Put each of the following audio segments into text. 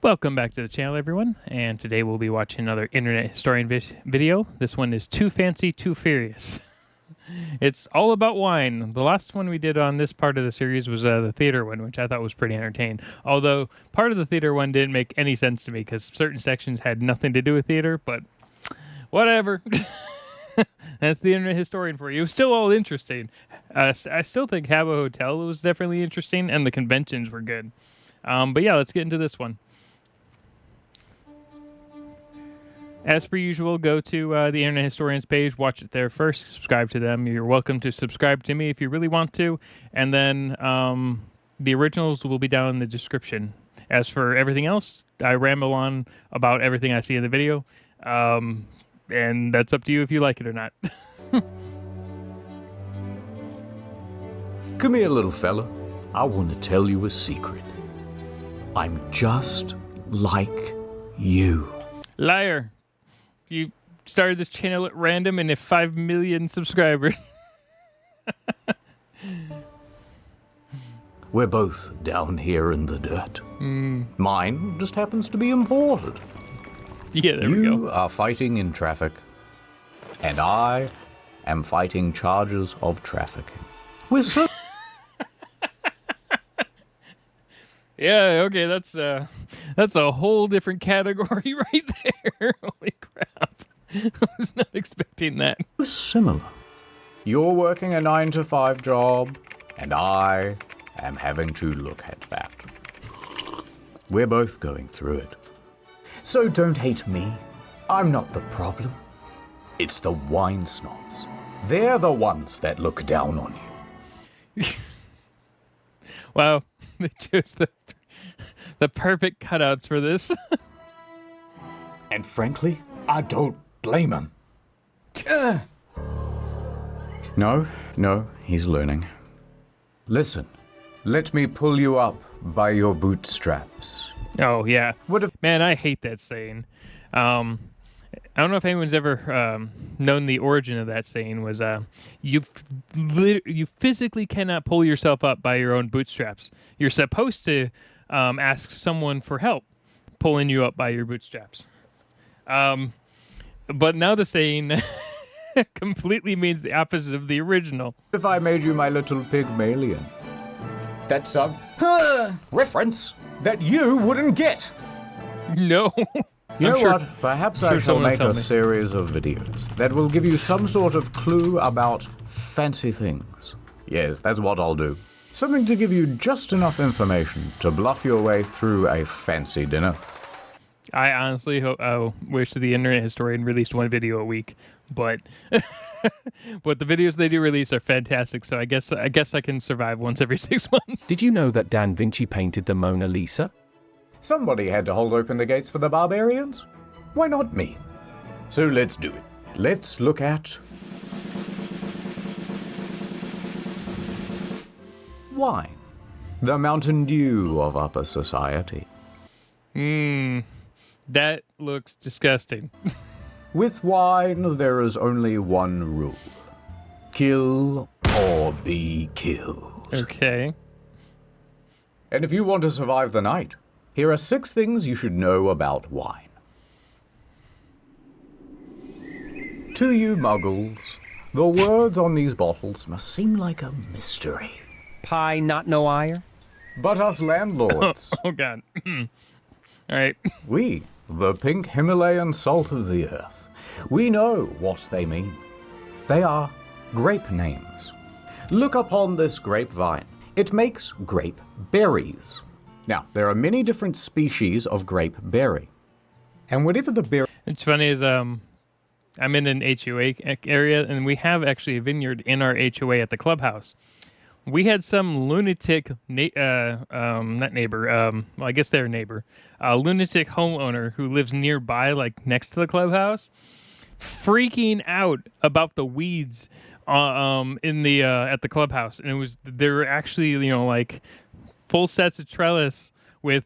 Welcome back to the channel, everyone, and today we'll be watching another internet historian video. This one is Too Fancy, Too Furious. It's all about wine. The last one we did on this part of the series was the theater one, which I thought was pretty entertaining. Although part of the theater one didn't make any sense to me because certain sections had nothing to do with theater, but whatever. That's the internet historian for you. It was still all interesting. I still think Habbo Hotel was definitely interesting, and the conventions were good. But yeah, let's get into this one. As per usual, go to the Internet Historians page, watch it there first, subscribe to them. You're welcome to subscribe to me if you really want to. And then the originals will be down in the description. As for everything else, I ramble on about everything I see in the video. And that's up to you if you like it or not. Come here, little fella. I want to tell you a secret. I'm just like you. Liar. You started this channel at random and have 5 million subscribers. We're both down here in the dirt. Mine just happens to be imported. Yeah, there we go. You are fighting in traffic, and I am fighting charges of trafficking. We're so... Yeah, okay, that's a whole different category right there. Holy crap. I was not expecting that. similar. You're working a 9-to-5 job, and I am having to look at that. We're both going through it. So don't hate me. I'm not the problem. It's the wine snobs. They're the ones that look down on you. Wow, they chose the perfect cutouts for this. And frankly, I don't blame him. No, he's learning. Listen, let me pull you up by your bootstraps. Oh, yeah. Man, I hate that saying. I don't know if anyone's ever known the origin of that saying was you physically cannot pull yourself up by your own bootstraps. You're supposed to ask someone for help pulling you up by your bootstraps. But now the saying completely means the opposite of the original. If I made you my little Pygmalion, that's a reference that you wouldn't get. No. You know what? Perhaps I shall make a series of videos that will give you some sort of clue about fancy things. Yes, that's what I'll do. Something to give you just enough information to bluff your way through a fancy dinner. I honestly wish the Internet Historian released one video a week, but but the videos they do release are fantastic, so I guess I can survive once every 6 months. Did you know that Da Vinci painted the Mona Lisa? Somebody had to hold open the gates for the barbarians. Why not me? So let's do it. Let's look at wine, the Mountain Dew of upper society. That looks disgusting. With wine, there is only one rule. Kill or be killed. Okay. And if you want to survive the night, here are 6 things you should know about wine. To you muggles, the words on these bottles must seem like a mystery. Pie not no ire? But us landlords, Oh, God. All right. we, the pink Himalayan salt of the earth, we know what they mean. They are grape names. Look upon this grapevine. It makes grape berries. Now, there are many different species of grape berry. And whatever the berry... It's funny is I'm in an HOA area, and we have actually a vineyard in our HOA at the clubhouse. We had some lunatic, not neighbor, well, I guess they're a neighbor, a lunatic homeowner who lives nearby, like next to the clubhouse, freaking out about the weeds in the at the clubhouse. And they were actually, like full sets of trellis with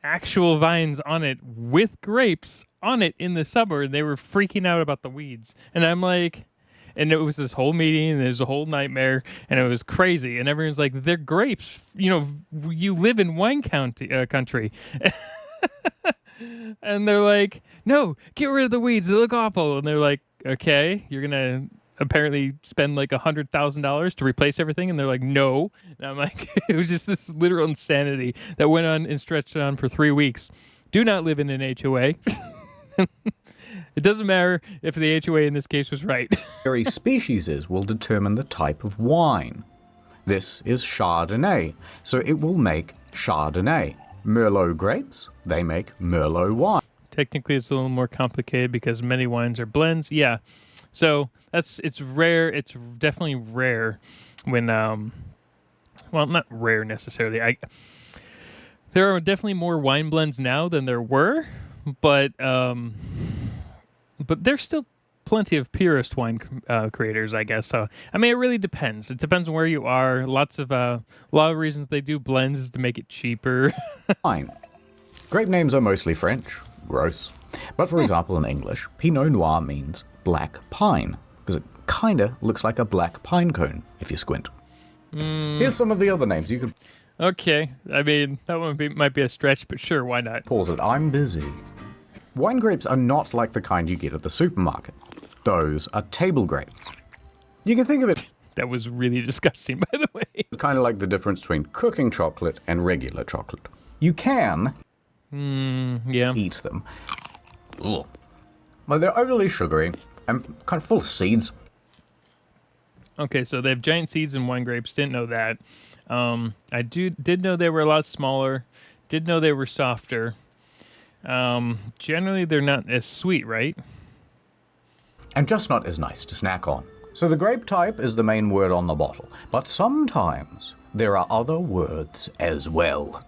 actual vines on it with grapes on it in the summer. They were freaking out about the weeds. And I'm like, and it was this whole meeting and it was a whole nightmare and it was crazy. And everyone's like, they're grapes. You live in wine country. And they're like, no, get rid of the weeds. They look awful. And they're like, okay, you're going to apparently spend like $100,000 to replace everything. And they're like, no. And I'm like, it was just this literal insanity that went on and stretched on for 3 weeks. Do not live in an HOA. It doesn't matter if the HOA in this case was right. Very species is will determine the type of wine. This is Chardonnay, so it will make Chardonnay. Merlot grapes, they make Merlot wine. Technically, it's a little more complicated because many wines are blends. Yeah. So it's rare. It's definitely rare when, well, not rare necessarily. There are definitely more wine blends now than there were, but there's still plenty of purist wine creators, I guess. So, I mean, it really depends. It depends on where you are. A lot of reasons they do blends is to make it cheaper. Wine. Grape names are mostly French. Gross. But for example, in English, Pinot Noir means black pine, because it kinda looks like a black pine cone, if you squint. Here's some of the other names you could Okay. I mean, that one might be a stretch, but sure, why not? pause it. I'm busy. Wine grapes are not like the kind you get at the supermarket. Those are table grapes. You can think of it That was really disgusting, by the way. kind of like the difference between cooking chocolate and regular chocolate. You can Yeah. eat them. Ugh. Well, they're overly sugary and kind of full of seeds. Okay, so they have giant seeds in wine grapes. Didn't know that. I did know they were a lot smaller. Did know they were softer. Generally, they're not as sweet, right? And just not as nice to snack on. So the grape type is the main word on the bottle, but sometimes there are other words as well.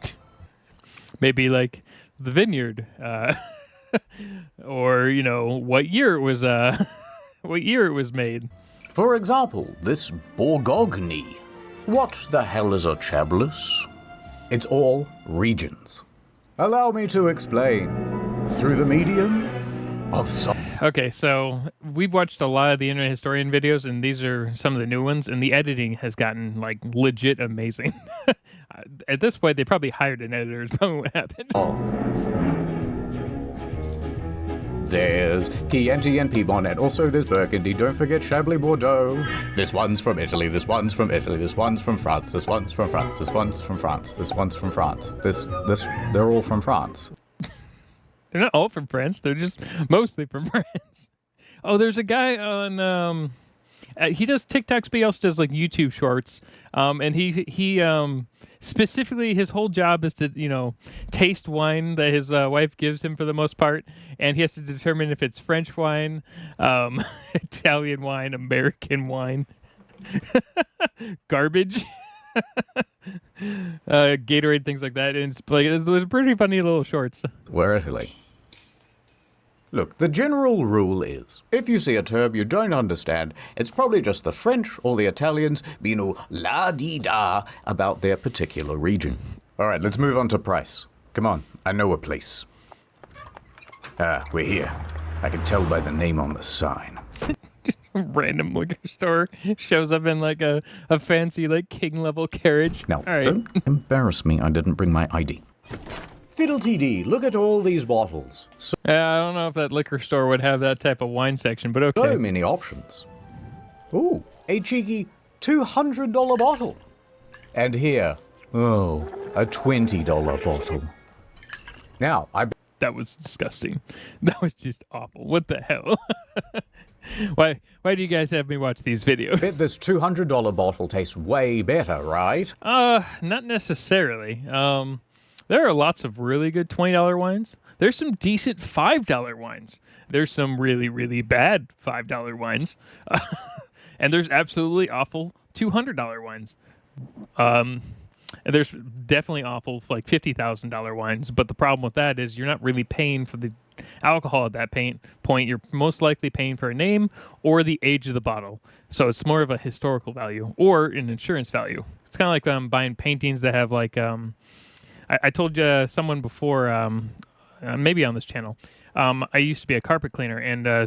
Maybe like the vineyard, or what year it was. What year it was made. For example, this Bourgogne. What the hell is a Chablis? It's all regions. Allow me to explain through the medium of song. Okay, so we've watched a lot of the Internet Historian videos, and these are some of the new ones, and the editing has gotten, like, legit amazing. At this point, they probably hired an editor is probably what happened. There's Chianti and Piedmont, also there's Burgundy. Don't forget Chablis Bordeaux. This one's from Italy, this one's from Italy, this one's from France, this one's from France, this one's from France, this one's from France. They're all from France. They're not all from France. They're just mostly from France. Oh, there's a guy on. He does TikToks, but he also does like YouTube shorts. And he specifically his whole job is to taste wine that his wife gives him for the most part, and he has to determine if it's French wine, Italian wine, American wine, garbage. Gatorade, things like that, and it's like there's pretty funny little shorts. Where Italy? Look, the general rule is, if you see a term you don't understand, it's probably just the French or the Italians being la-dee-da about their particular region. All right, let's move on to price. Come on, I know a place. We're here. I can tell by the name on the sign. Random liquor store shows up in like a fancy like king level carriage. Now, All right. don't embarrass me, I didn't bring my ID. Fiddle-TD, look at all these bottles. I don't know if that liquor store would have that type of wine section, but okay. So many options. Ooh, a cheeky $200 bottle. And here, a $20 bottle. Now, That was disgusting. That was just awful. What the hell? Why do you guys have me watch these videos? bet this $200 bottle tastes way better, right? Not necessarily. There are lots of really good $20 wines. There's some decent $5 wines. There's some really, really bad $5 wines. And there's absolutely awful $200 wines. And there's definitely awful like $50,000 wines. But the problem with that is you're not really paying for the alcohol at that point. You're most likely paying for a name or the age of the bottle. So it's more of a historical value or an insurance value. It's kind of like buying paintings that have like... I told someone before, maybe on this channel, I used to be a carpet cleaner, and I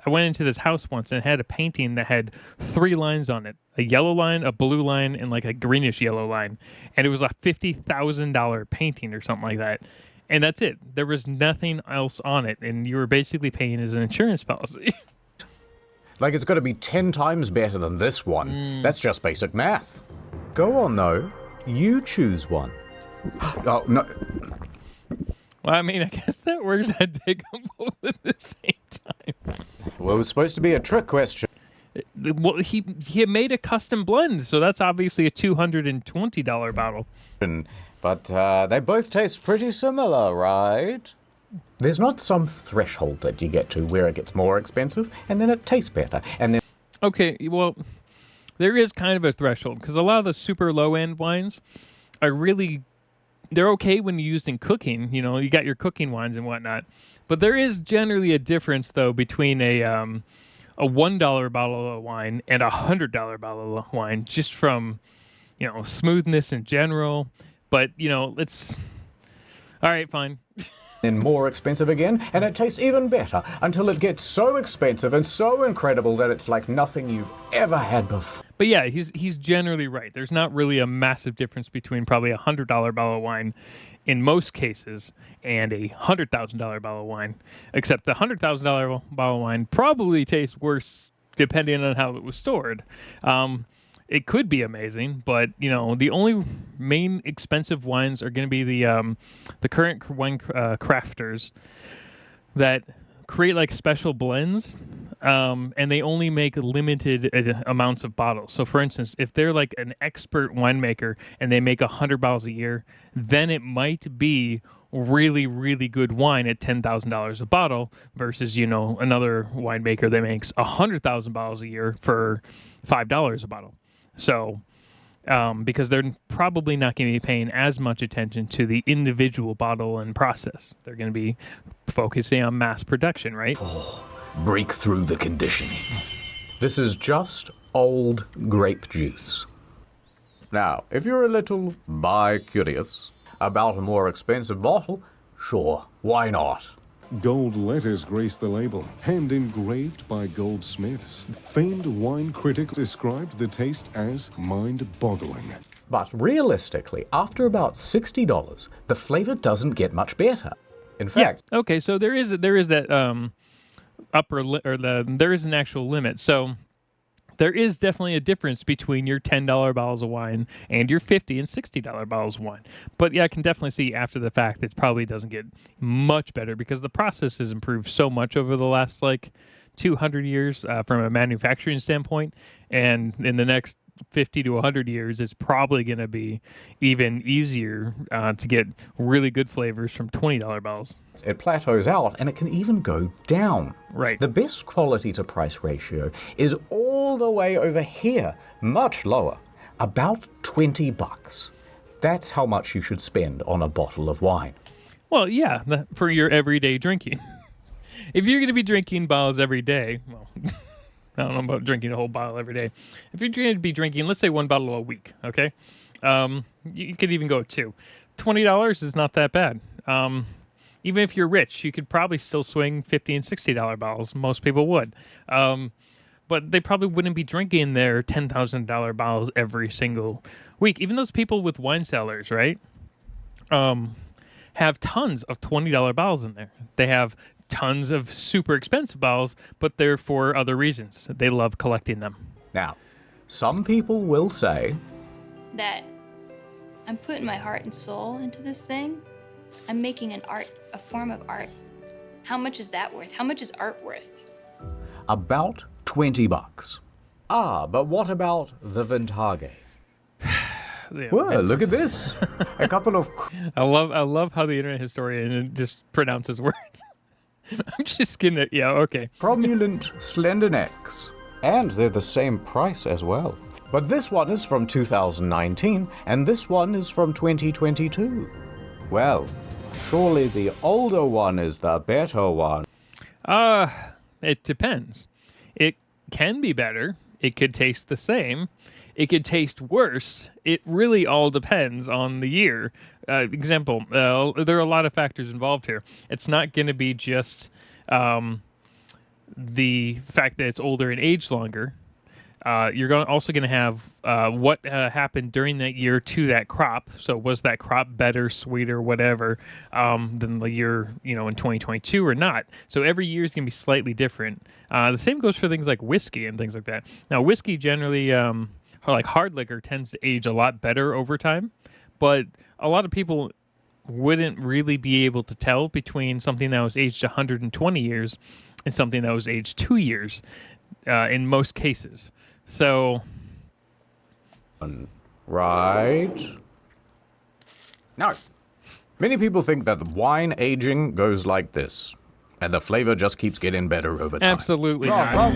went into this house once and it had a painting that had 3 lines on it, a yellow line, a blue line, and like a greenish yellow line. And it was a $50,000 painting or something like that. and that's it. There was nothing else on it, and you were basically paying as an insurance policy. Like it's got to be 10 times better than this one. That's just basic math. Go on, though. You choose one. Oh, no. Well, I mean, I guess that works. I'd take them both at the same time. Well, it was supposed to be a trick question. Well, he made a custom blend, so that's obviously a $220 bottle. But they both taste pretty similar, right? There's not some threshold that you get to where it gets more expensive and then it tastes better. And then Okay, well, there is kind of a threshold because a lot of the super low-end wines are really, they're okay when used in cooking. You know, you got your cooking wines and whatnot. But there is generally a difference, though, between a $1 bottle of wine and a $100 bottle of wine, just from, you know, smoothness in general. But, you know, it's all right, fine. then more expensive again, and it tastes even better until it gets so expensive and so incredible that it's like nothing you've ever had before. But yeah, he's generally right. There's not really a massive difference between probably a $100 bottle of wine in most cases and a $100,000 bottle of wine, except the $100,000 bottle of wine probably tastes worse depending on how it was stored. It could be amazing, but you know the only main expensive wines are going to be the current wine crafters that create like special blends, and they only make limited amounts of bottles. So, for instance, if they're like an expert winemaker and they make 100 bottles a year, then it might be really, really good wine at $10,000 a bottle versus, you know, another winemaker that makes 100,000 bottles a year for $5 a bottle. So, because they're probably not going to be paying as much attention to the individual bottle and process. They're going to be focusing on mass production, right? Break through the conditioning. This is just old grape juice. Now, if you're a little bi-curious about a more expensive bottle, sure, why not? Gold letters grace the label, hand engraved by goldsmiths. Famed wine critics described the taste as mind-boggling. But realistically, after about $60, the flavor doesn't get much better. In fact, Yeah. Okay. So there is that there is an actual limit. So there is definitely a difference between your $10 bottles of wine and your $50 and $60 bottles of wine. But yeah, I can definitely see after the fact it probably doesn't get much better because the process has improved so much over the last like 200 years from a manufacturing standpoint, and in the next 50 to 100 years, it's probably going to be even easier to get really good flavors from $20 bottles. it plateaus out and it can even go down. Right. The best quality to price ratio is all the way over here, much lower, about $20. That's how much you should spend on a bottle of wine. Well, yeah, for your everyday drinking. If you're going to be drinking bottles every day, well, I don't know about drinking a whole bottle every day. If you're going to be drinking, let's say one bottle a week, okay? You could even go two. $20 is not that bad. Even if you're rich, you could probably still swing $50 and $60 bottles. Most people would. But they probably wouldn't be drinking their $10,000 bottles every single week. Even those people with wine cellars, right? Have tons of $20 bottles in there. They have tons of super expensive bottles, but they're for other reasons. They love collecting them. Now, some people will say that I'm putting my heart and soul into this thing. I'm making an art, a form of art. How much is that worth? How much is art worth? about $20. Ah, but what about the Vintage? Yeah, Well, look at this. A couple of I love how the internet historian just pronounces words. I'm just gonna, yeah, okay. cromulent slender necks. And they're the same price as well. But this one is from 2019, and this one is from 2022. Well, surely the older one is the better one. It depends. It can be better. It could taste the same. It could taste worse. It really all depends on the year. Example, there are a lot of factors involved here. It's not going to be just the fact that it's older and aged longer. You're also going to have what happened during that year to that crop. So was that crop better, sweeter, whatever, than the year, in 2022 or not? So every year is going to be slightly different. The same goes for things like whiskey and things like that. Now, whiskey generally, like hard liquor, tends to age a lot better over time. But a lot of people wouldn't really be able to tell between something that was aged 120 years and something that was aged 2 years in most cases. So, right? No. Many people think that the wine aging goes like this, and the flavor just keeps getting better over time. absolutely not.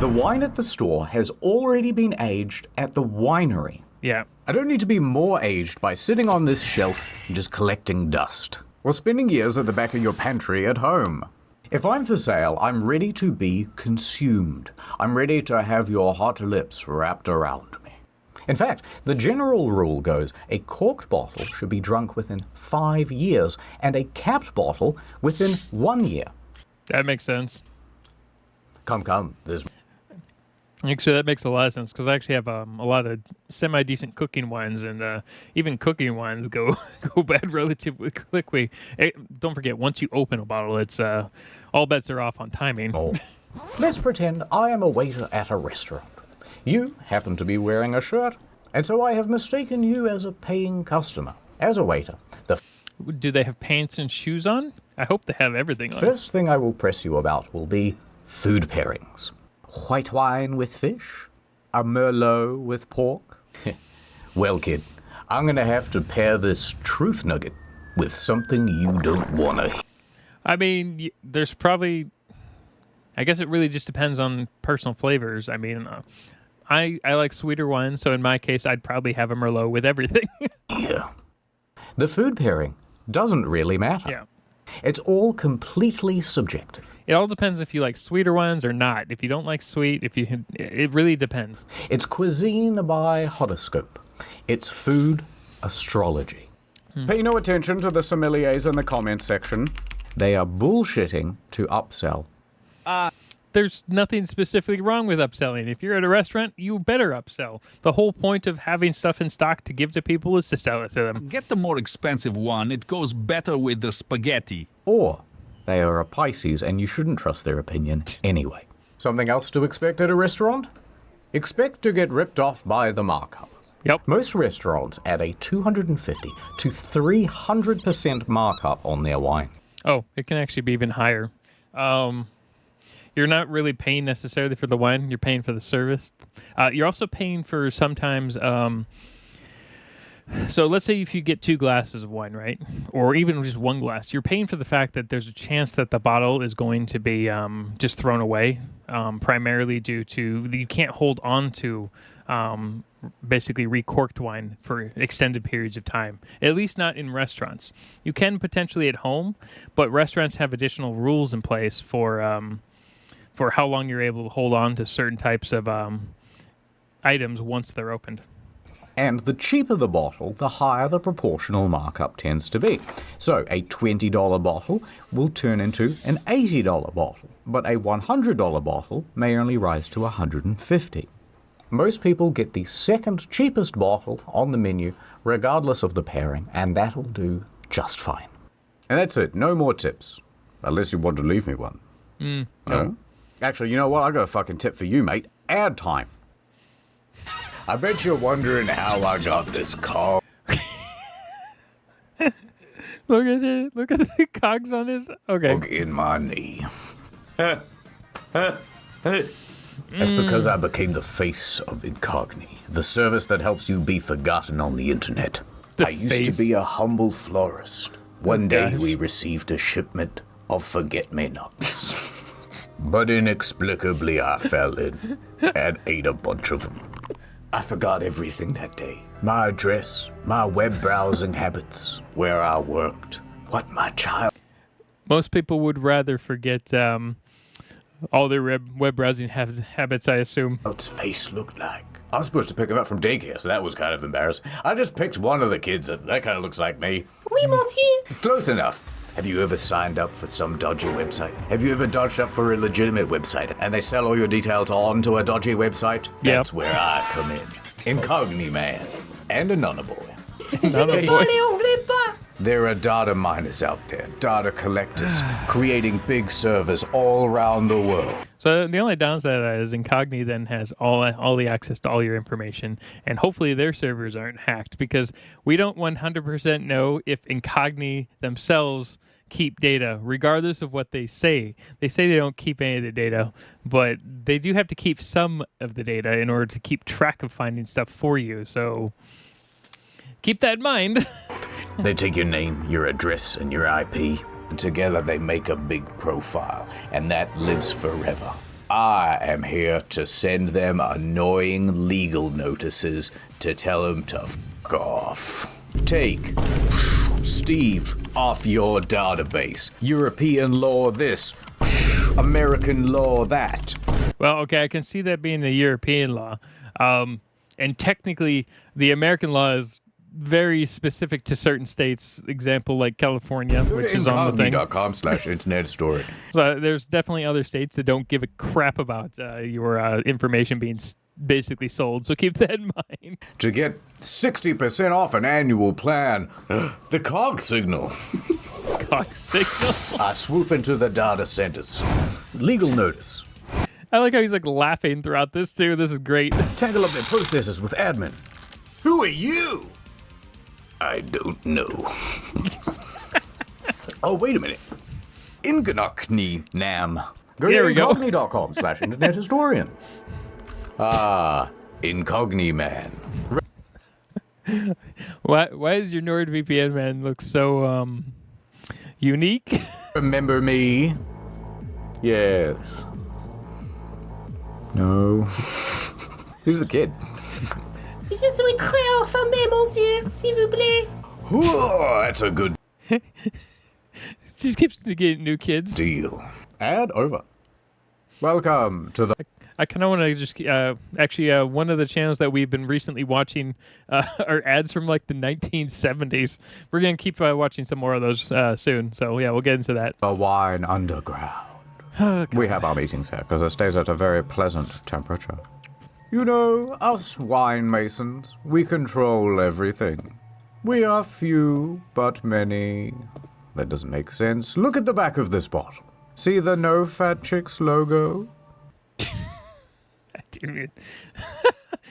The wine at the store has already been aged at the winery. Yeah. I don't need to be more aged by sitting on this shelf and just collecting dust, or spending years at the back of your pantry at home. If I'm for sale, I'm ready to be consumed. I'm ready to have your hot lips wrapped around me. In fact, the general rule goes a corked bottle should be drunk within 5 years, and a capped bottle within 1 year. That makes sense. Come, there's... Actually, that makes a lot of sense because I actually have a lot of semi-decent cooking wines, and even cooking wines go bad relatively quickly. Don't forget, once you open a bottle, it's all bets are off on timing. Oh. Let's pretend I am a waiter at a restaurant. You happen to be wearing a shirt, and so I have mistaken you as a paying customer. As a waiter, the Do they have pants and shoes on? I hope they have everything on. first thing I will press you about will be food pairings. White wine with fish? A Merlot with pork? Well, kid, I'm going to have to pair this truth nugget with something you don't want to hear. I mean, there's probably... I guess it really just depends on personal flavors. I mean, I like sweeter wines, so in my case, I'd probably have a Merlot with everything. Yeah. The food pairing doesn't really matter. Yeah. It's all completely subjective. It all depends if you like sweeter wines or not. If you don't like sweet, it really depends. It's cuisine by horoscope. It's food astrology. Pay no attention to the sommeliers in the comment section. They are bullshitting to upsell. There's nothing specifically wrong with upselling. If you're at a restaurant, you better upsell. The whole point of having stuff in stock to give to people is to sell it to them. Get the more expensive one. It goes better with the spaghetti. Or they are a Pisces and you shouldn't trust their opinion anyway. Something else to expect at a restaurant? Expect to get ripped off by the markup. Yep. Most restaurants add a 250 to 300% markup on their wine. Oh, it can actually be even higher. You're not really paying necessarily for the wine. You're paying for the service. You're also paying for sometimes... so let's say if you get 2 glasses of wine, right? Or even just 1 glass, you're paying for the fact that there's a chance that the bottle is going to be just thrown away, primarily due to you can't hold on to basically recorked wine for extended periods of time, at least not in restaurants. You can potentially at home, but restaurants have additional rules in place for how long you're able to hold on to certain types of items once they're opened. And the cheaper the bottle, the higher the proportional markup tends to be. So a $20 bottle will turn into an $80 bottle, but a $100 bottle may only rise to $150. Most people get the second cheapest bottle on the menu, regardless of the pairing, and that'll do just fine. And that's it. No more tips. Unless you want to leave me one. No? Actually, you know what? I got a fucking tip for you, mate. Ad time. I bet you're wondering how I got this car. Look at it. Look at the cogs on his... Okay. In my knee. That's because I became the face of Incogni, the service that helps you be forgotten on the internet. I used to be a humble florist. One day we received a shipment of forget-me-nots. But inexplicably I fell in and ate a bunch of them. I forgot everything that day. My address, my web browsing habits, where I worked, what my child... Most people would rather forget all their web browsing habits, I assume. Its face looked like. I was supposed to pick him up from daycare, so that was kind of embarrassing. I just picked one of the kids that kind of looks like me. Oui, monsieur. Close enough. Have you ever signed up for some dodgy website? Have you ever dodged up for a legitimate website and they sell all your details on to a dodgy website? Yep. That's where I come in. Incogni man and Another boy. Another boy. There are data miners out there, data collectors, creating big servers all around the world. So the only downside of that is Incogni then has all the access to all your information, and hopefully their servers aren't hacked, because we don't 100% know if Incogni themselves keep data, regardless of what they say. They say they don't keep any of the data, but they do have to keep some of the data in order to keep track of finding stuff for you. So keep that in mind. They take your name, your address, and your IP, and together they make a big profile, and that lives forever. I am here to send them annoying legal notices to tell them to f*** off. Take Steve off your database. European law this, American law that. Well, okay, I can see that being a European law. And technically, the American law is very specific to certain states. Example, like California, which is on the thing. Incogni.com/internet story. So there's definitely other states that don't give a crap about your information being basically sold. So keep that in mind. To get 60% off an annual plan, the cog signal. Cock signal. I swoop into the data centers. Legal notice. I like how he's like laughing throughout this too. This is great. Tangle up their processes with admin. Who are you? I don't know. Oh, wait a minute. Incogni nam. Go There to we go. incogni.com/internet historian. Ah, Incogni man. Why does your NordVPN man look so unique? Remember me? Yes. No. Who's the kid? Oh, that's a good Just keeps getting new kids. deal. Ad over. Welcome to the... I kind of want to just actually one of the channels that we've been recently watching are ads from like the 1970s. We're gonna keep watching some more of those soon. So yeah, we'll get into that. The wine underground. We have our meetings here because it stays at a very pleasant temperature. You know, us wine masons, we control everything. We are few, but many. That doesn't make sense. Look at the back of this bottle. See the No Fat Chicks logo? Dude.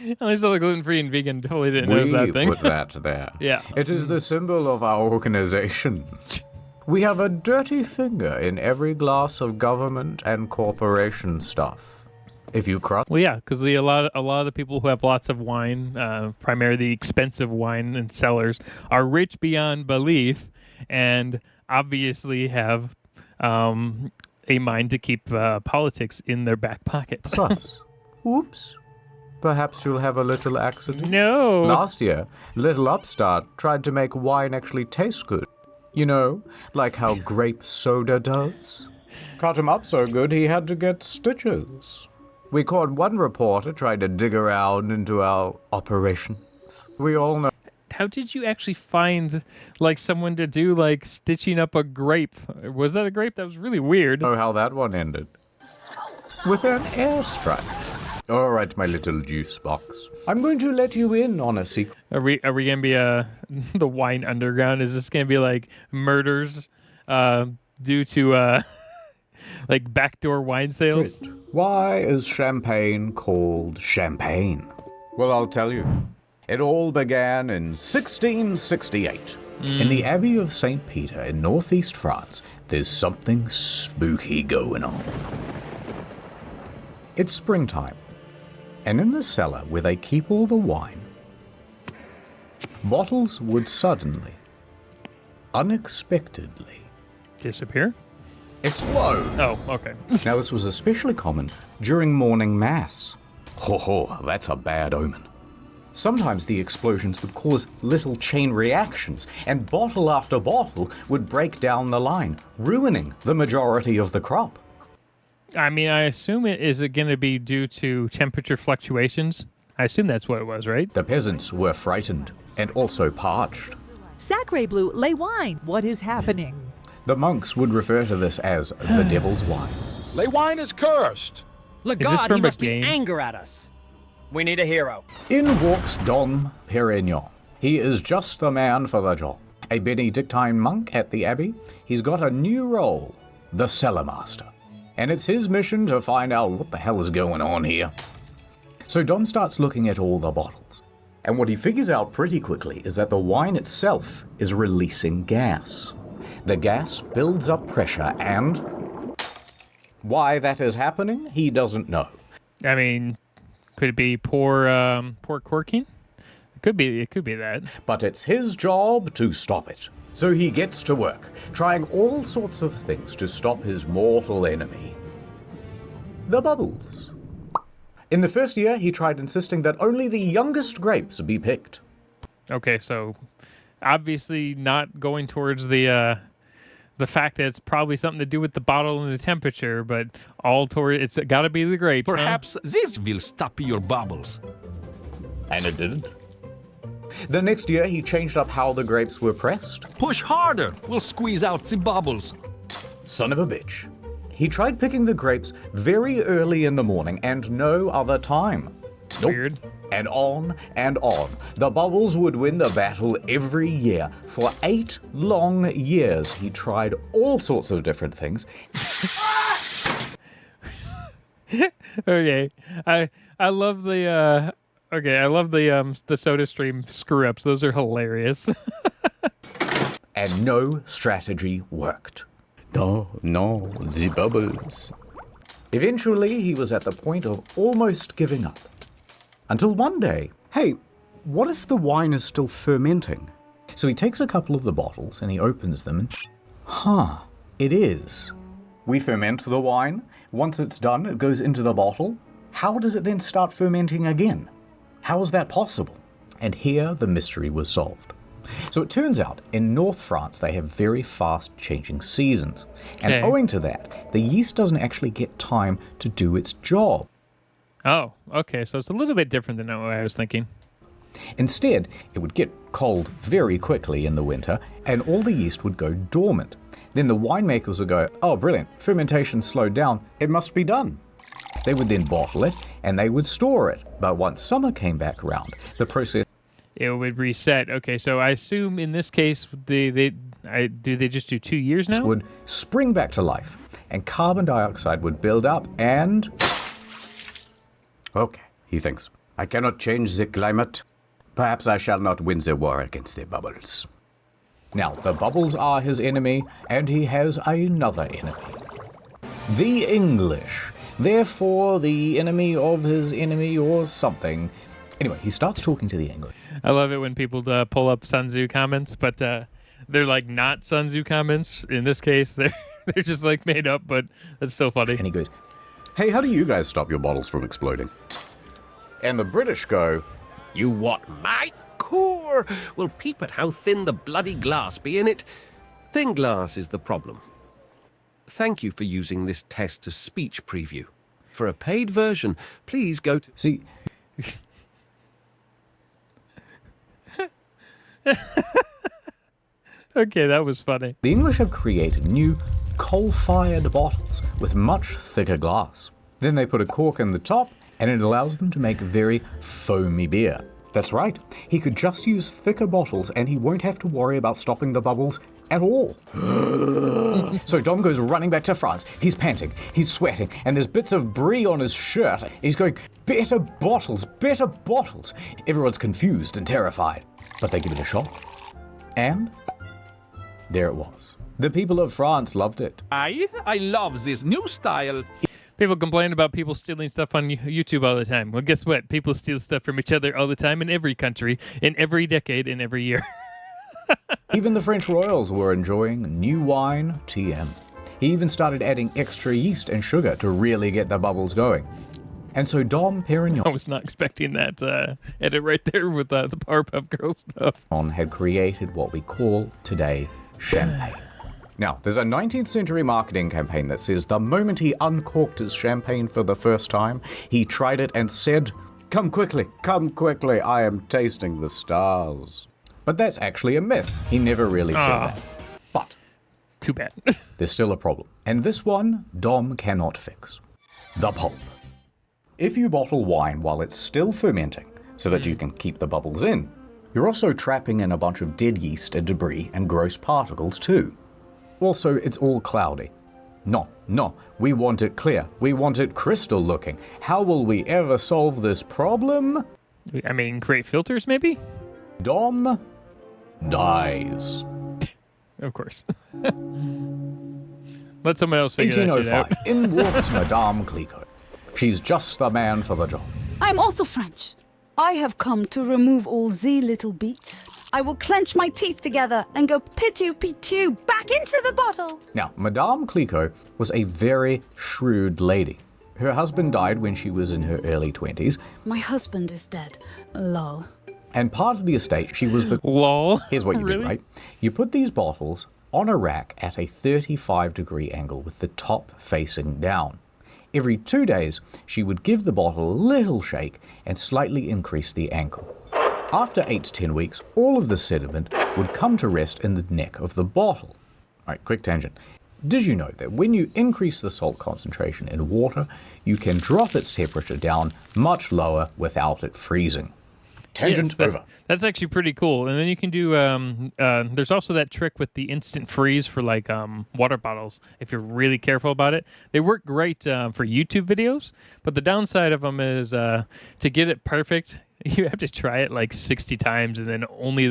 At least I look gluten-free and vegan. Totally didn't notice We that thing. put that there. Yeah. It is the symbol of our organization. We have a dirty finger in every glass of government and corporation stuff. If you cross... Well, yeah, because a lot of the people who have lots of wine, primarily expensive wine and cellars, are rich beyond belief, and obviously have a mind to keep politics in their back pockets. us. Oops. Perhaps you'll have a little accident. No. Last year, little upstart tried to make wine actually taste good. You know, like how grape soda does. Cut him up so good he had to get stitches. We caught one reporter trying to dig around into our operations. We all know... How did you actually find like someone to do like stitching up a grape? Was that a grape? That was really weird. know how that one ended. With an airstrike. All right, my little juice box. I'm going to let you in on a secret. Are we gonna be the wine underground? Is this gonna be like murders due to like backdoor wine sales? Why is champagne called champagne? Well, I'll tell you. It all began in 1668. In the Abbey of St. Peter in northeast France, there's something spooky going on. It's springtime, and in the cellar where they keep all the wine, bottles would suddenly, unexpectedly, Disappear? explode. Oh, okay. Now, this was especially common during morning mass. Ho ho, that's a bad omen. Sometimes the explosions would cause little chain reactions, and bottle after bottle would break down the line, ruining the majority of the crop. I mean, I assume it is going to be due to temperature fluctuations. I assume that's what it was, right? The peasants were frightened and also parched. Sacre Bleu, les wine. What is happening? The monks would refer to this as the devil's wine. Le wine is cursed. Look, Is this God, from he a must be game? anger at us. We need a hero. In walks Dom Perignon. He is just the man for the job. A Benedictine monk at the abbey. He's got a new role, the cellar master. And it's his mission to find out what the hell is going on here. So Dom starts looking at all the bottles. And what he figures out pretty quickly is that the wine itself is releasing gas. The gas builds up pressure, and why that is happening, he doesn't know. I mean, could it be poor corking? It could be that. But it's his job to stop it. So he gets to work, trying all sorts of things to stop his mortal enemy. The bubbles. In the first year, he tried insisting that only the youngest grapes be picked. Okay, so obviously not going towards the fact that it's probably something to do with the bottle and the temperature, but all toward it's got to be the grapes. huh? Perhaps this will stop your bubbles. And it didn't. The next year, he changed up how the grapes were pressed. Push harder, we'll squeeze out the bubbles. Son of a bitch. He tried picking the grapes very early in the morning and no other time. Nope. Weird. And on and on. The bubbles would win the battle every year. For 8 long years, he tried all sorts of different things. Okay, I love the the Soda Stream screw ups. Those are hilarious. And no strategy worked. No, the bubbles. Eventually, he was at the point of almost giving up. Until one day, hey, what if the wine is still fermenting? So he takes a couple of the bottles and he opens them and, it is. We ferment the wine. Once it's done, it goes into the bottle. How does it then start fermenting again? How is that possible? And here the mystery was solved. So it turns out, in North France, they have very fast-changing seasons. And Okay. owing to that, the yeast doesn't actually get time to do its job. Oh, okay, so it's a little bit different than what I was thinking. Instead, it would get cold very quickly in the winter, and all the yeast would go dormant. Then the winemakers would go, oh, brilliant, fermentation slowed down, it must be done. They would then bottle it, and they would store it. But once summer came back around, the process It would reset. Okay, so I assume in this case, do they just do 2 years now? would spring back to life, and carbon dioxide would build up, and... Okay, he thinks, I cannot change the climate. Perhaps I shall not win the war against the bubbles. Now, the bubbles are his enemy, and he has another enemy. The English. Therefore, the enemy of his enemy or something. Anyway, he starts talking to the English. I love it when people pull up Sun Tzu comments, but they're like not Sun Tzu comments. In this case, they're just like made up, but that's so funny. And he goes, hey, how do you guys stop your bottles from exploding? And the British go, You what, mate? Cool. Well, peep at how thin the bloody glass be in it. Thin glass is the problem. Thank you for using this text-to-speech preview. For a paid version, please go to... see, Okay, that was funny. the English have created new coal-fired bottles with much thicker glass. Then they put a cork in the top, and it allows them to make very foamy beer. That's right, he could just use thicker bottles and he won't have to worry about stopping the bubbles at all. So Dom goes running back to France. He's panting, he's sweating, and there's bits of brie on his shirt. He's going, better bottles, better bottles. Everyone's confused and terrified, but they give it a shot. And there it was. The people of France loved it. I love this new style. People complain about people stealing stuff on YouTube all the time. Well, guess what? People steal stuff from each other all the time in every country, in every decade, in every year. Even the French royals were enjoying new wine, TM. He even started adding extra yeast and sugar to really get the bubbles going. And so Dom Perignon I was not expecting that edit right there with the Powerpuff Girls stuff. had created what we call today champagne. Now, there's a 19th century marketing campaign that says the moment he uncorked his champagne for the first time, he tried it and said, come quickly, I am tasting the stars. But that's actually a myth. He never really said that. But Too bad. There's still a problem. And this one, Dom cannot fix. The pulp. If you bottle wine while it's still fermenting, so that you can keep the bubbles in, you're also trapping in a bunch of dead yeast and debris and gross particles too. Also, it's all cloudy. No, we want it clear. We want it crystal looking. How will we ever solve this problem? I mean, create filters, maybe? Dom dies. Of course. Let someone else figure that shit out. 1805. In walks Madame Clicquot. She's just the man for the job. I'm also French. I have come to remove all the little beets. I will clench my teeth together and go pitu-pitu back into the bottle. Now, Madame Clicquot was a very shrewd lady. Her husband died when she was in her early 20s. My husband is dead. Lol. And part of the estate she was... Lol. Here's what you Really? do, right? You put these bottles on a rack at a 35-degree angle with the top facing down. Every 2 days, she would give the bottle a little shake and slightly increase the angle. After 8 to 10 weeks, all of the sediment would come to rest in the neck of the bottle. All right, quick tangent. Did you know that when you increase the salt concentration in water, you can drop its temperature down much lower without it freezing? Tangent over. That's actually pretty cool. And then you can do, there's also that trick with the instant freeze for like water bottles, if you're really careful about it. They work great for YouTube videos, but the downside of them is to get it perfect, you have to try it like 60 times and then only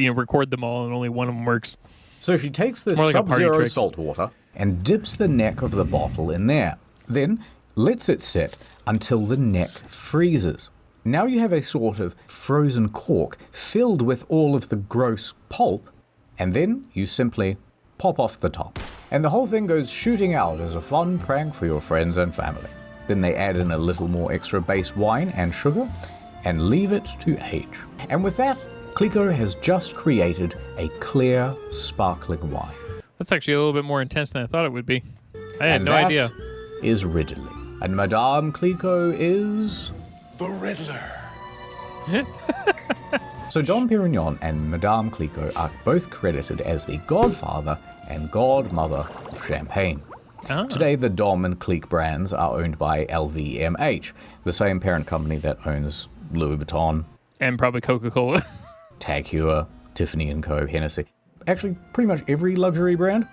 record them all and only one of them works. So she takes this More like a party sub-zero trick. salt water and dips the neck of the bottle in there. Then lets it sit until the neck freezes. Now you have a sort of frozen cork filled with all of the gross pulp, and then you simply pop off the top. And the whole thing goes shooting out as a fun prank for your friends and family. Then they add in a little more extra base wine and sugar and leave it to age. And with that, Clicquot has just created a clear, sparkling wine. That's actually a little bit more intense than I thought it would be. I had And no that idea. is Ridley. And Madame Clicquot is... The Riddler. So Dom Perignon and Madame Clicquot are both credited as the godfather and godmother of champagne. Ah. Today, the Dom and Clique brands are owned by LVMH, the same parent company that owns Louis Vuitton, And probably Coca-Cola. Tag Heuer, Tiffany & Co., Hennessy. Actually, pretty much every luxury brand.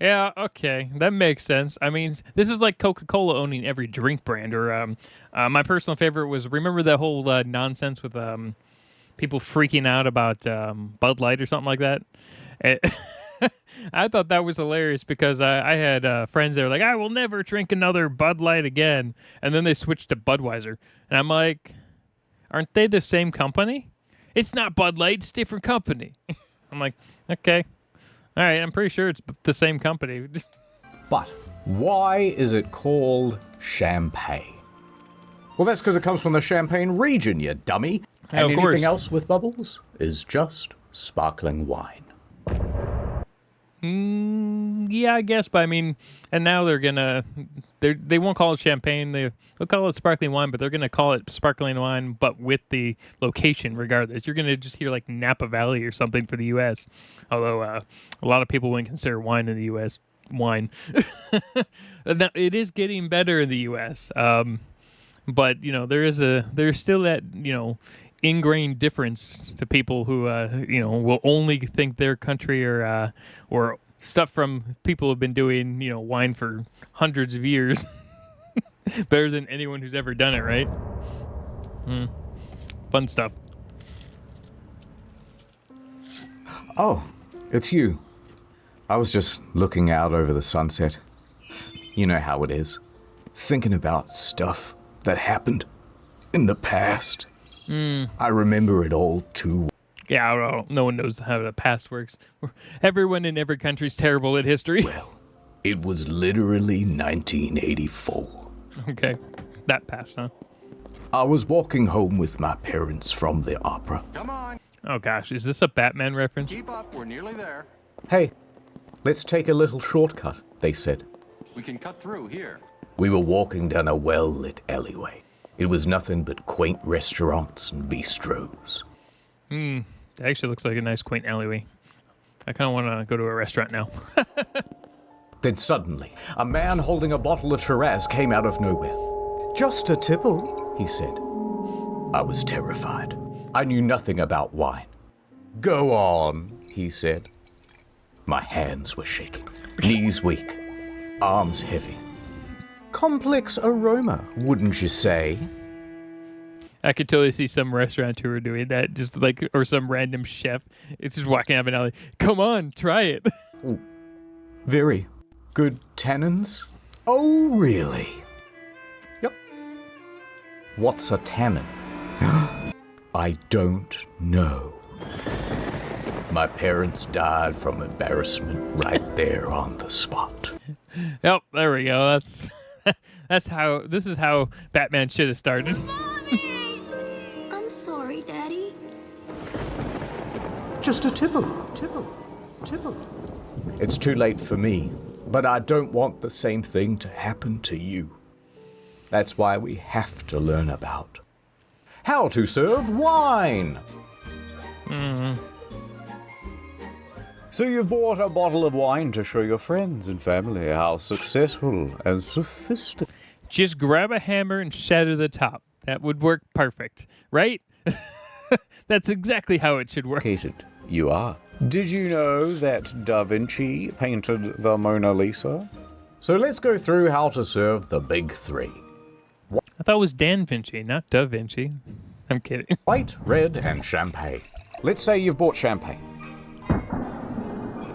Yeah, okay. That makes sense. I mean, this is like Coca-Cola owning every drink brand. Or my personal favorite was, remember that whole nonsense with people freaking out about Bud Light or something like that? I thought that was hilarious because I had friends that were like, I will never drink another Bud Light again. And then they switched to Budweiser. And I'm like, aren't they the same company? It's not Bud Light, it's a different company. I'm like, okay. All right, I'm pretty sure it's the same company. But why is it called champagne? Well, that's because it comes from the Champagne region, you dummy. Yeah, And of course. anything else with bubbles is just sparkling wine. Yeah, I guess, but I mean, and now they won't call it champagne. They'll call it sparkling wine, but they're gonna call it sparkling wine, but with the location regardless. You're gonna just hear like Napa Valley or something for the U.S. Although a lot of people wouldn't consider wine in the U.S. wine. Now, it is getting better in the U.S. But there's still that ingrained difference to people who will only think their country or stuff from people who've been doing wine for hundreds of years better than anyone who's ever done it, right? Fun stuff. Oh, it's you. I was just looking out over the sunset. You know how it is. Thinking about stuff that happened in the past. I remember it all too well. Yeah, I don't know. No one knows how the past works. Everyone in every country's terrible at history. Well, it was literally 1984. Okay, that passed, huh? I was walking home with my parents from the opera. Come on. Oh gosh, is this a Batman reference? Keep up. We're nearly there. Hey, let's take a little shortcut, they said. We can cut through here. We were walking down a well-lit alleyway. It was nothing but quaint restaurants and bistros. It actually looks like a nice quaint alleyway. I kind of want to go to a restaurant now. Then suddenly, a man holding a bottle of Shiraz came out of nowhere. "Just a tipple," he said. I was terrified. I knew nothing about wine. "Go on," he said. My hands were shaking, knees weak, arms heavy. Complex aroma, wouldn't you say? I could totally see some restaurateur doing that, just like, or some random chef. It's just walking up an alley. Come on, try it. Very good tannins? Oh, really? Yep. What's a tannin? I don't know. My parents died from embarrassment right there on the spot. Yep, there we go. This is how Batman should have started. I'm sorry, Daddy. Just a tipple. It's too late for me, but I don't want the same thing to happen to you. That's why we have to learn about how to serve wine. So you've bought a bottle of wine to show your friends and family how successful and sophisticated. Just grab a hammer and shatter the top. That would work perfect, right? That's exactly how it should work. You are. Did you know that Da Vinci painted the Mona Lisa? So let's go through how to serve the big three. I thought it was Dan Vinci, not Da Vinci. I'm kidding. White, red, and champagne. Let's say you've bought champagne.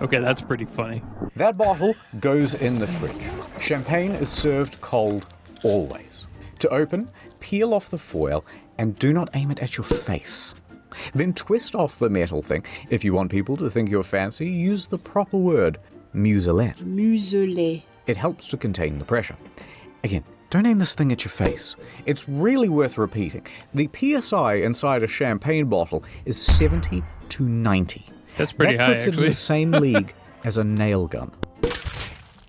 Okay, that's pretty funny. That bottle goes in the fridge. Champagne is served cold always. To open, peel off the foil and do not aim it at your face. Then twist off the metal thing. If you want people to think you're fancy, use the proper word, muselet. Muselet. It helps to contain the pressure. Again, don't aim this thing at your face. It's really worth repeating. The PSI inside a champagne bottle is 70 to 90. That's pretty high, That puts it in actually. the same league as a nail gun.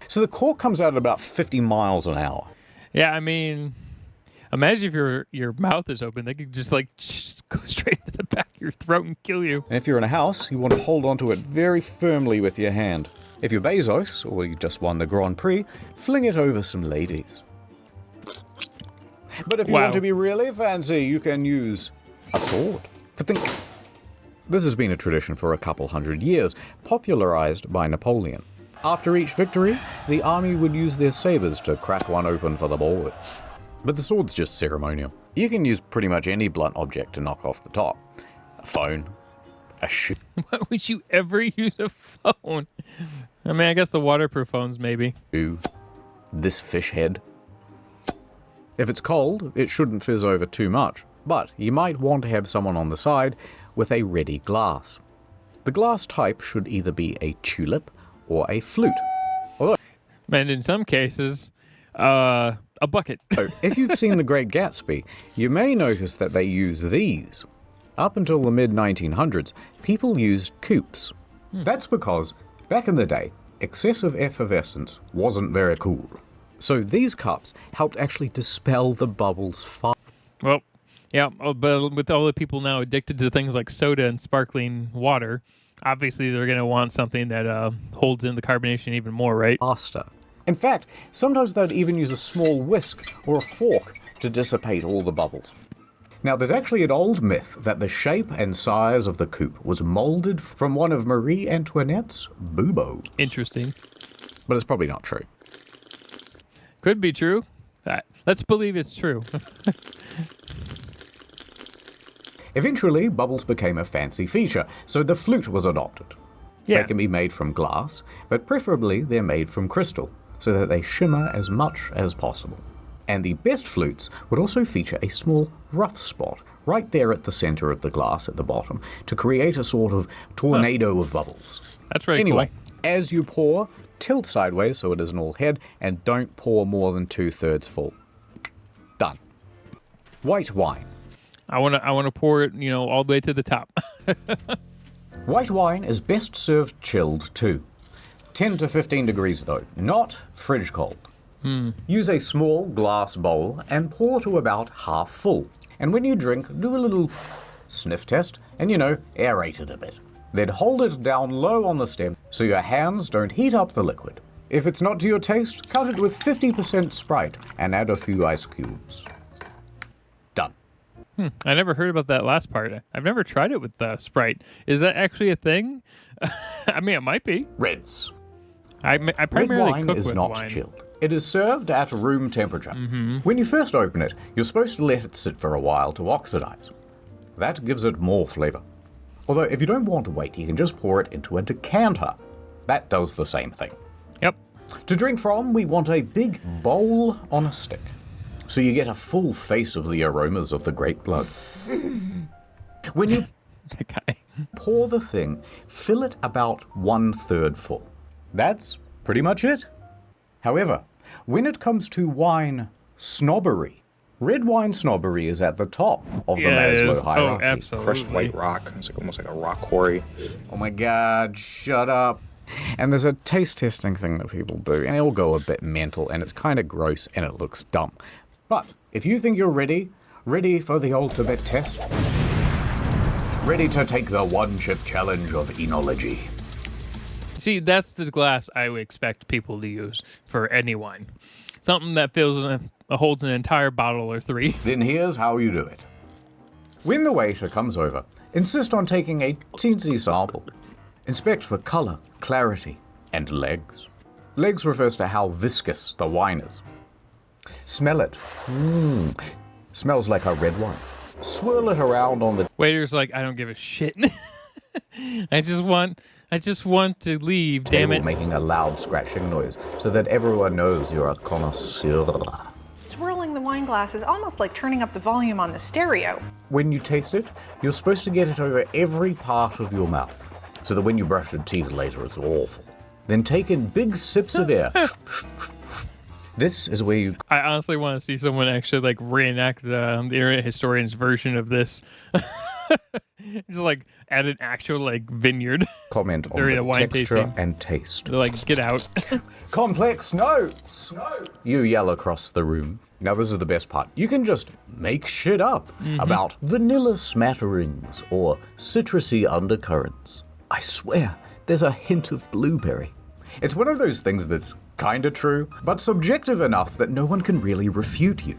So the cork comes out at about 50 miles an hour. Yeah, I mean, imagine if your mouth is open. They could just go straight to the back of your throat and kill you. And if you're in a house, you want to hold onto it very firmly with your hand. If you're Bezos, or you just won the Grand Prix, fling it over some ladies. But if you want to be really fancy, you can use a sword. This has been a tradition for a couple hundred years, popularized by Napoleon. After each victory, the army would use their sabers to crack one open for the boys. But the sword's just ceremonial. You can use pretty much any blunt object to knock off the top. A phone, a shoe. Why would you ever use a phone? I mean, I guess the waterproof phones, maybe. This fish head. If it's cold, it shouldn't fizz over too much, but you might want to have someone on the side with a ready glass. The glass type should either be a tulip or a flute. And in some cases, a bucket. If you've seen The Great Gatsby, you may notice that they use these. Up until the mid-1900s, people used coupes. That's because, back in the day, excessive effervescence wasn't very cool. So these cups helped actually dispel the bubbles fast. Well, yeah, but with all the people now addicted to things like soda and sparkling water, obviously they're going to want something that holds in the carbonation even more, right? Faster. In fact, sometimes they'd even use a small whisk or a fork to dissipate all the bubbles. Now, there's actually an old myth that the shape and size of the coupe was molded from one of Marie Antoinette's buboes. Interesting. But it's probably not true. Could be true. Let's believe it's true. Eventually, bubbles became a fancy feature, so the flute was adopted. Yeah. They can be made from glass, but preferably they're made from crystal, so that they shimmer as much as possible. And the best flutes would also feature a small rough spot right there at the center of the glass at the bottom to create a sort of tornado of bubbles. That's very Anyway, cool. as you pour, tilt sideways so it isn't all head, and don't pour more than 2/3 full. Done. White wine. I want to pour it, all the way to the top. White wine is best served chilled too. 10 to 15 degrees though, not fridge cold. Use a small glass bowl and pour to about half full. And when you drink, do a little sniff test and, aerate it a bit. Then hold it down low on the stem so your hands don't heat up the liquid. If it's not to your taste, cut it with 50% Sprite and add a few ice cubes. Done. I never heard about that last part. I've never tried it with Sprite. Is that actually a thing? I mean, it might be. Reds. I Red primarily wine cook is with not wine. chilled. It is served at room temperature. When you first open it, you're supposed to let it sit for a while to oxidize. That gives it more flavor. Although, if you don't want to wait, you can just pour it into a decanter. That does the same thing. Yep. To drink from, we want a big bowl on a stick, so you get a full face of the aromas of the grape blood. When you That guy. pour the thing, fill it about 1/3 full. That's pretty much it. However, when it comes to wine snobbery, red wine snobbery is at the top of the Yeah, it Maslow is. Oh, hierarchy. absolutely. Crushed white rock. It's like almost like a rock quarry. Oh my god, shut up. And there's a taste testing thing that people do, and it'll go a bit mental, and it's kind of gross, and it looks dumb. But if you think you're ready for the ultimate test, ready to take the one-chip challenge of enology. See, that's the glass I would expect people to use for any wine. Something that holds an entire bottle or 3. Then here's how you do it. When the waiter comes over, insist on taking a teensy sample. Inspect for color, clarity, and legs. Legs refers to how viscous the wine is. Smell it. Smells like a red wine. Swirl it around on the Waiter's like, I don't give a shit. I just want to leave, damn table, it. making a loud scratching noise so that everyone knows you're a connoisseur. Swirling the wine glass is almost like turning up the volume on the stereo. When you taste it, you're supposed to get it over every part of your mouth, so that when you brush your teeth later, it's awful. Then take in big sips of air. This is where you I honestly want to see someone actually like reenact the internet historian's version of this. Just like at an actual like vineyard. comment on During the a wine texture tasting. and taste. They're like, get out. Complex notes! You yell across the room. Now this is the best part. You can just make shit up about vanilla smatterings or citrusy undercurrents. I swear, there's a hint of blueberry. It's one of those things that's kinda true, but subjective enough that no one can really refute you.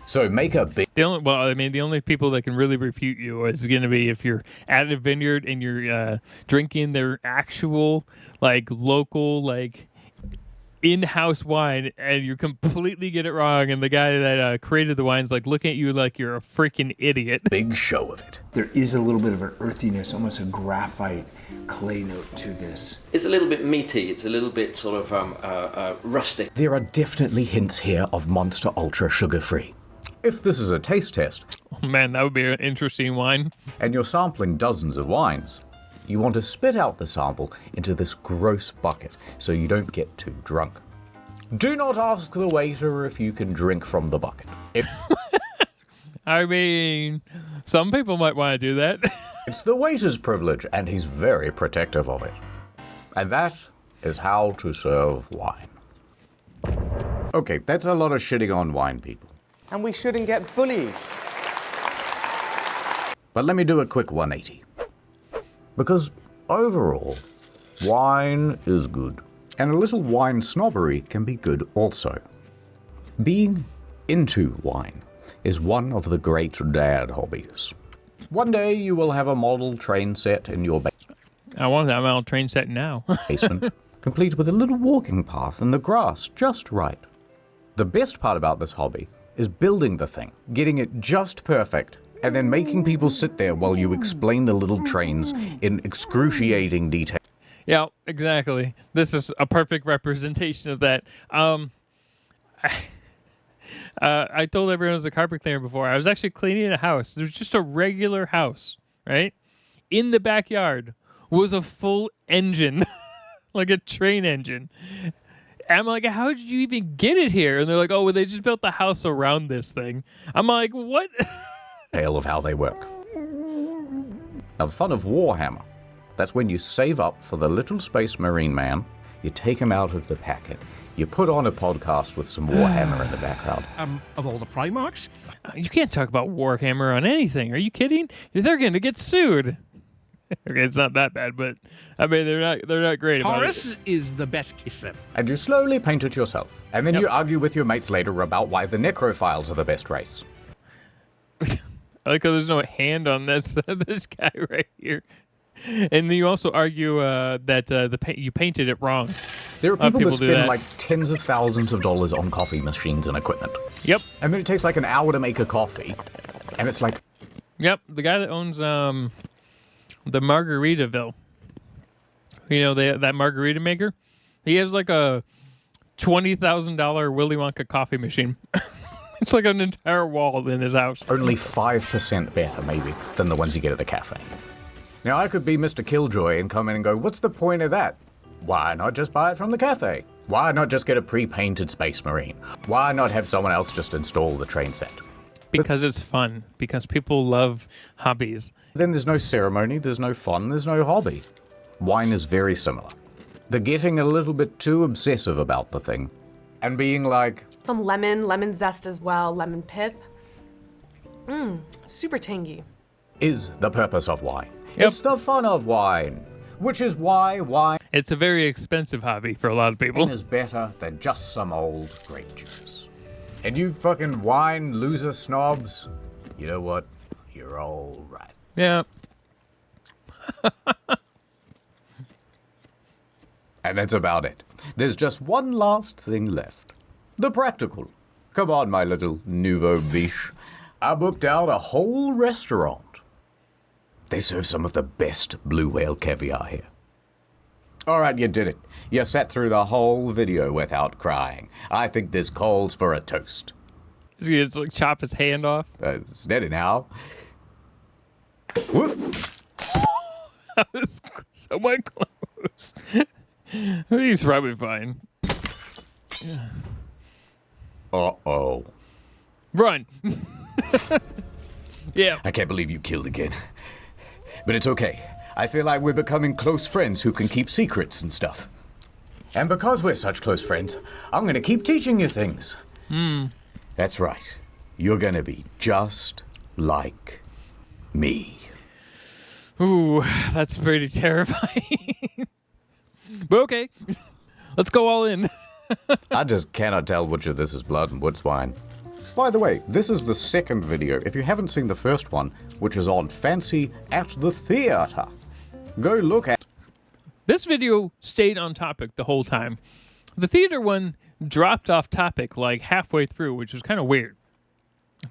So make a big... The only people that can really refute you is going to be if you're at a vineyard and you're drinking their actual, like, local, like, in-house wine, and you completely get it wrong, and the guy that created the wine's like looking at you like you're a freaking idiot. Big show of it. There is a little bit of an earthiness, almost a graphite clay note to this. It's a little bit meaty. It's a little bit sort of rustic. There are definitely hints here of Monster Ultra sugar-free. If this is a taste test, Oh, man, that would be an interesting wine. and you're sampling dozens of wines, you want to spit out the sample into this gross bucket so you don't get too drunk. Do not ask the waiter if you can drink from the bucket. I mean, some people might want to do that. It's the waiter's privilege, and he's very protective of it. And that is how to serve wine. Okay, that's a lot of shitting on wine, people. And we shouldn't get bullied. But let me do a quick 180. Because overall, wine is good. And a little wine snobbery can be good also. Being into wine is one of the great dad hobbies. One day you will have a model train set in your I want that model train set now. basement, complete with a little walking path and the grass just right. The best part about this hobby is building the thing, getting it just perfect, and then making people sit there while you explain the little trains in excruciating detail. Yeah, exactly. This is a perfect representation of that. I told everyone I was a carpet cleaner before. I was actually cleaning a house. There's just a regular house, right? In the backyard was a full engine, like a train engine. And I'm like, how did you even get it here? And they're like, oh, well, they just built the house around this thing. I'm like, what? Tale of how they work. Now, the fun of Warhammer, that's when you save up for the little space marine man, you take him out of the packet, you put on a podcast with some Warhammer in the background. Of all the Primarchs? You can't talk about Warhammer on anything. Are you kidding? They're going to get sued. Okay, it's not that bad, but I mean they're not great about it. Taurus is the best kisser. And you slowly paint it yourself. And then you argue with your mates later about why the necrophiles are the best race. I like how there's no hand on this this guy right here. And then you also argue that you painted it wrong. There are people that do spend that. like tens of thousands of dollars on coffee machines and equipment. Yep. And then it takes like an hour to make a coffee. And it's like... Yep, the guy that owns the Margaritaville. You know, that margarita maker? He has like a $20,000 Willy Wonka coffee machine. It's like an entire wall in his house. Only 5% better, maybe, than the ones you get at the cafe. Now, I could be Mr. Killjoy and come in and go, what's the point of that? Why not just buy it from the cafe? Why not just get a pre-painted Space Marine? Why not have someone else just install the train set? Because it's fun. Because people love hobbies. Then there's no ceremony, there's no fun, there's no hobby. Wine is very similar. They're getting a little bit too obsessive about the thing. And being like... Some lemon zest as well, lemon pith. Super tangy. Is the purpose of wine. Yep. It's the fun of wine. Which is why wine... It's a very expensive hobby for a lot of people. is better than just some old grape juice. And you fucking wine loser snobs, you know what? You're all right. Yeah. And that's about it. There's just one last thing left. The practical. Come on, my little nouveau biche. I booked out a whole restaurant. They serve some of the best blue whale caviar here. All right, you did it. You sat through the whole video without crying. I think this calls for a toast. He's gonna just like chop his hand off. Steady now. Whoop. That was somewhat close. He's probably fine. Uh-oh. Run. Yeah. I can't believe you killed again. But it's okay. I feel like we're becoming close friends who can keep secrets and stuff. And because we're such close friends, I'm gonna keep teaching you things. That's right. You're gonna be just like me. Ooh, that's pretty terrifying. But okay, let's go all in. I just cannot tell which of this is blood and which wine. By the way, this is the second video. If you haven't seen the first one, which is on Fancy at the Theater, go look at. This video stayed on topic the whole time. The theater one dropped off topic like halfway through, which was kind of weird.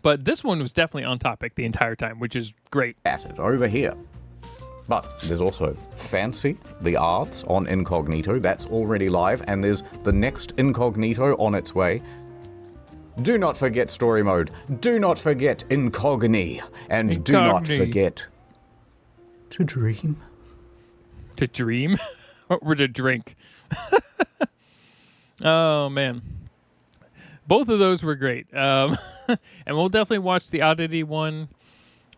But this one was definitely on topic the entire time, which is great. At it over here. But there's also Fancy, the Arts on Incognito. That's already live. And there's the next Incognito on its way. Do not forget story mode. Do not forget Incogni. And do not forget to dream. To dream? Or to drink? Oh, man. Both of those were great. And we'll definitely watch the Oddity one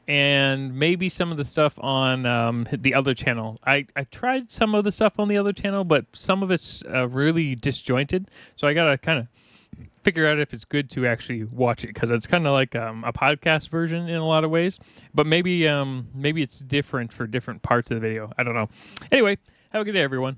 and maybe some of the stuff on the other channel. I tried some of the stuff on the other channel, but some of it's really disjointed. So I got to kind of figure out if it's good to actually watch it, because it's kind of like a podcast version in a lot of ways. But maybe it's different for different parts of the video. I don't know. Anyway, have a good day, everyone.